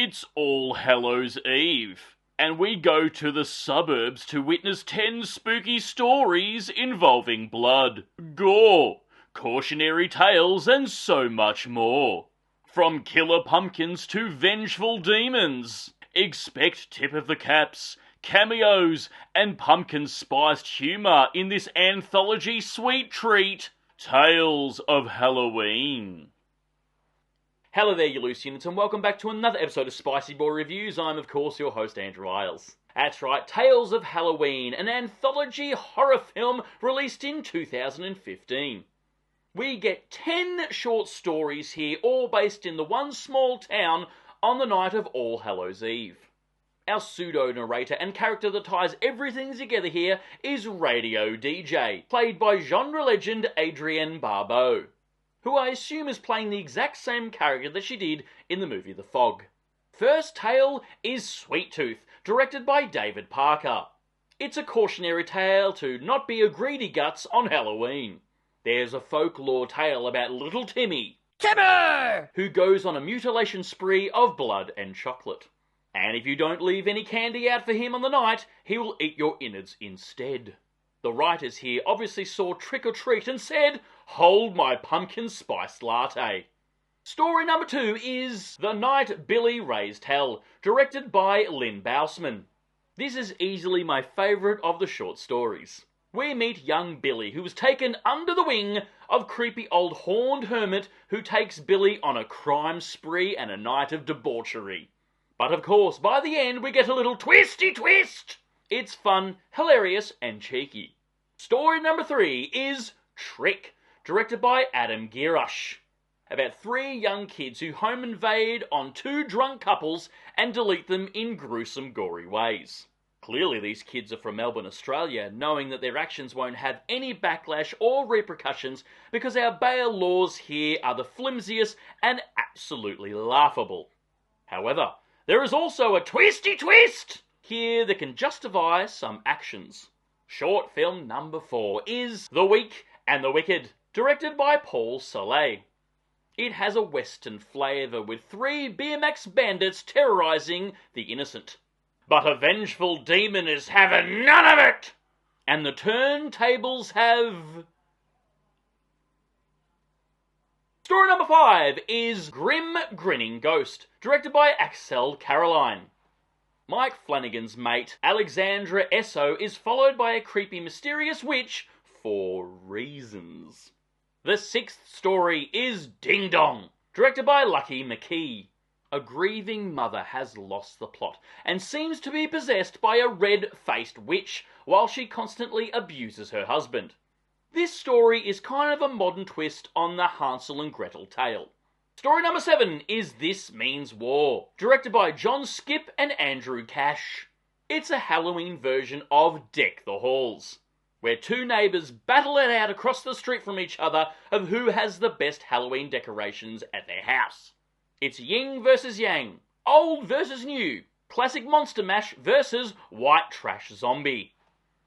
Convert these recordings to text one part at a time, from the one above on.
It's All Hallows Eve, and we go to the suburbs to witness 10 spooky stories involving blood, gore, cautionary tales, and so much more. From killer pumpkins to vengeful demons, expect tip of the caps, cameos, and pumpkin-spiced humour in this anthology sweet treat, Tales of Halloween. Hello there, you loose units, and welcome back to another episode of Spicy Boy Reviews. I'm, of course, your host, Andrew Iles. That's right, Tales of Halloween, an anthology horror film released in 2015. We get 10 short stories here, all based in the one small town on the night of All Hallows Eve. Our pseudo-narrator and character that ties everything together here is Radio DJ, played by genre legend Adrienne Barbeau, who I assume is playing the exact same character that she did in the movie The Fog. First tale is Sweet Tooth, directed by David Parker. It's a cautionary tale to not be a greedy guts on Halloween. There's a folklore tale about little Timmy, who goes on a mutilation spree of blood and chocolate. And if you don't leave any candy out for him on the night, he will eat your innards instead. The writers here obviously saw Trick or Treat and said, "Hold my pumpkin spice latte." Story number 2 is The Night Billy Raised Hell, directed by Lynn Bousman. This is easily my favourite of the short stories. We meet young Billy, who was taken under the wing of creepy old horned hermit who takes Billy on a crime spree and a night of debauchery. But of course, by the end we get a little twisty twist! It's fun, hilarious, and cheeky. Story number 3 is Trick, directed by Adam Gierasch, about 3 young kids who home invade on 2 drunk couples and delete them in gruesome, gory ways. Clearly these kids are from Melbourne, Australia, knowing that their actions won't have any backlash or repercussions because our bail laws here are the flimsiest and absolutely laughable. However, there is also a twisty twist here that can justify some actions. Short film number 4 is The Weak and the Wicked, directed by Paul Soleil. It has a western flavour with 3 BMX bandits terrorising the innocent. But a vengeful demon is having none of it! And the turntables have... Story number 5 is Grim Grinning Ghost, directed by Axel Caroline. Mike Flanagan's mate, Alexandra Esso, is followed by a creepy, mysterious witch for reasons. The 6th story is Ding Dong, directed by Lucky McKee. A grieving mother has lost the plot and seems to be possessed by a red-faced witch while she constantly abuses her husband. This story is kind of a modern twist on the Hansel and Gretel tale. Story number 7 is This Means War, directed by John Skip and Andrew Cash. It's a Halloween version of Deck the Halls, where 2 neighbours battle it out across the street from each other of who has the best Halloween decorations at their house. It's yin versus yang, old versus new, classic monster mash versus white trash zombie.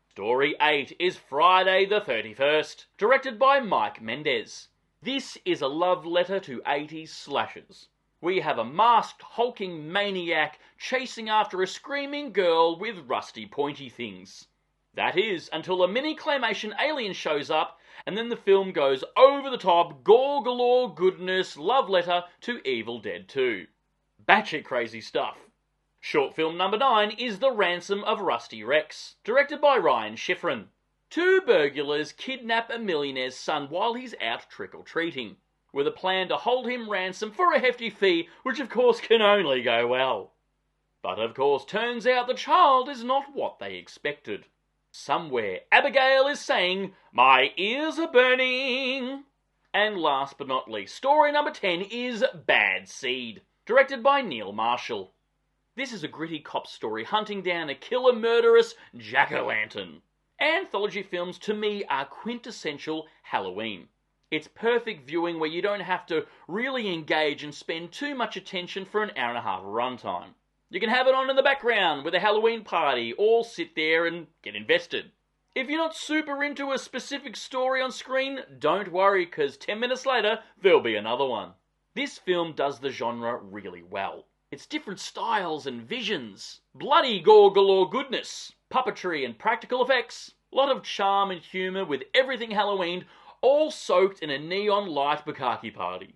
Story 8 is Friday the 31st, directed by Mike Mendez. This is a love letter to 80s slashers. We have a masked, hulking maniac chasing after a screaming girl with rusty pointy things. That is, until a mini claymation alien shows up, and then the film goes over the top, gore galore goodness, love letter to Evil Dead 2. Batshit crazy stuff. Short film number 9 is The Ransom of Rusty Rex, directed by Ryan Schifrin. 2 burglars kidnap a millionaire's son while he's out trick-or-treating, with a plan to hold him ransom for a hefty fee, which of course can only go well. But of course, turns out the child is not what they expected. Somewhere, Abigail is saying, "My ears are burning." And last but not least, story number 10 is Bad Seed, directed by Neil Marshall. This is a gritty cop story hunting down a killer murderous jack-o'-lantern. Anthology films, to me, are quintessential Halloween. It's perfect viewing where you don't have to really engage and spend too much attention for an hour and a half runtime. You can have it on in the background with a Halloween party, or sit there and get invested. If you're not super into a specific story on screen, don't worry, because 10 minutes later, there'll be another one. This film does the genre really well. It's different styles and visions, bloody gore galore goodness, puppetry and practical effects, a lot of charm and humour with everything Halloween, all soaked in a neon light bukkake party.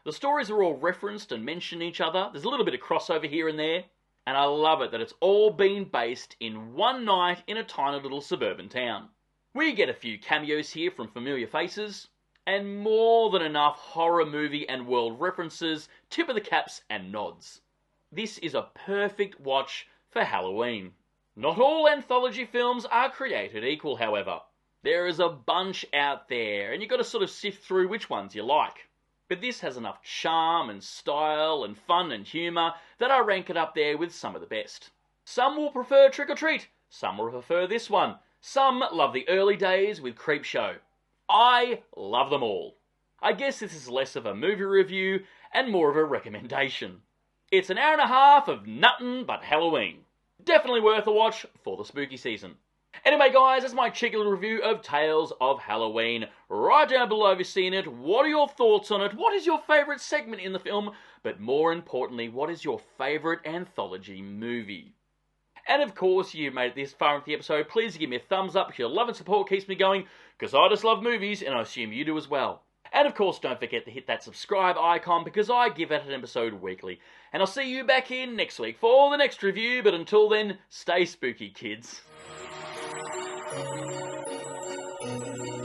The stories are all referenced and mention each other. There's a little bit of crossover here and there. And I love it that it's all been based in one night in a tiny little suburban town. We get a few cameos here from familiar faces, and more than enough horror movie and world references, tip of the caps and nods. This is a perfect watch for Halloween. Not all anthology films are created equal, however. There is a bunch out there, and you've got to sort of sift through which ones you like. But this has enough charm and style and fun and humour that I rank it up there with some of the best. Some will prefer Trick or Treat, some will prefer this one, some love the early days with Creepshow. I love them all. I guess this is less of a movie review and more of a recommendation. It's an hour and a half of nuttin' but Halloween. Definitely worth a watch for the spooky season. Anyway guys, that's my cheeky little review of Tales of Halloween. Write down below if you've seen it. What are your thoughts on it? What is your favourite segment in the film? But more importantly, what is your favourite anthology movie? And of course, you made it this far into the episode. Please give me a thumbs up because your love and support keeps me going, because I just love movies and I assume you do as well. And of course, don't forget to hit that subscribe icon because I give out an episode weekly. And I'll see you back here next week for the next review. But until then, stay spooky, kids. Thank you.